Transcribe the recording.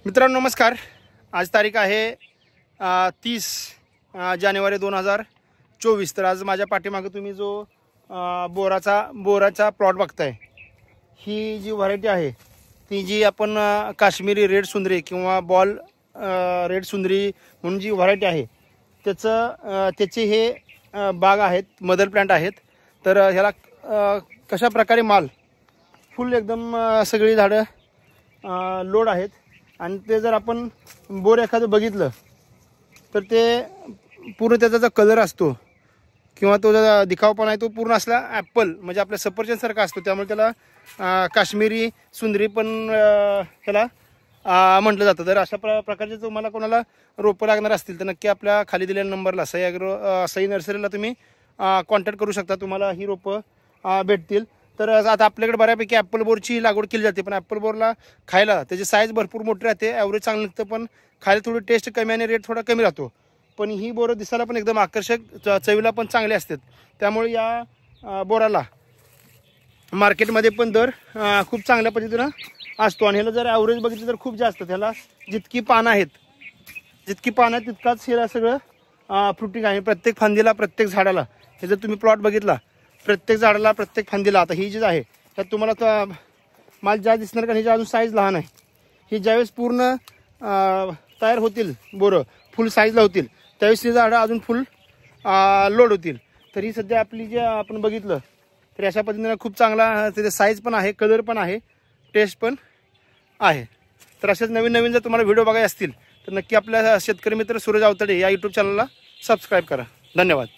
मित्रांनो नमस्कार. आज तारीख आहे 30 जानेवारी 2024. तर आज माझ्या पाठीमागे तुम्ही जो बोराचा प्लॉट बघताय, ही जी व्हरायटी आहे ती जी आपण काश्मीरी रेड सुंदरी किंवा बॉल रेड सुंदरी म्हणून जी व्हरायटी आहे त्याचे हे बाग आहेत, मदर प्लांट आहेत. तर ह्याला कशा प्रकारे माल फुल एकदम सगळी झाडं लोड आहेत. आणि ते जर आपण बोर एखादं बघितलं तर ते पूर्ण त्याचा जो कलर असतो किंवा तो जो दिखावपणा आहे तो पूर्ण असला ॲपल म्हणजे आपल्या सफरचंदसारखा असतो. त्यामुळे त्याला काश्मीरी सुंदरी पण ह्याला म्हटलं जातं. तर अशा प्रकारचे तुम्हाला कोणाला रोपं लागणार असतील तर नक्की आपल्या खाली दिलेल्या नंबरला सई नर्सरीला तुम्ही कॉन्टॅक्ट करू शकता. तुम्हाला ही रोपं भेटतील. तर आता आपल्याकडे बऱ्यापैकी ॲपल बोरची लागवड केली जाते, पण ॲपल बोरला खायला त्याची साईज भरपूर मोठी राहते, ॲव्हरेज चांगलं निघतं, पण खायला थोडी टेस्ट कमी आणि रेट थोडा कमी राहतो. पण ही बोरं दिसायला पण एकदम आकर्षक, चवीला पण चांगले असतात. त्यामुळे या बोराला मार्केटमध्ये पण दर खूप चांगल्या पद्धतीनं असतो. आणि ह्याला जर ॲव्हरेज बघितलं तर खूप जास्त, त्याला जितकी पानं आहेत तितकाच ह्याला सगळं फ्रुटिंग आहे. प्रत्येक फांदीला, प्रत्येक झाडाला, हे जर तुम्ही प्लॉट बघितला प्रत्येक झाडाला, प्रत्येक फांदीला, आता ही जी आहे त्यात तुम्हाला माल ज्या दिसणार का, ह्याची अजून साईज लहान आहे. ही ज्यावेळेस पूर्ण तयार होतील, बोरं फुल साईजला होतील, त्यावेळेस ही झाडं अजून फुल लोड होतील. तर ही सध्या आपली जे आपण बघितलं तर अशा पद्धतीनं खूप चांगला त्याचा साईज पण आहे, कलर पण आहे, टेस्ट पण आहे. तर असेच नवीन नवीन जर तुम्हाला व्हिडिओ बघायचे असतील तर नक्की आपल्या शेतकरी मित्र सूरज अवतडे या यूट्यूब चॅनलला सबस्क्राईब करा. धन्यवाद.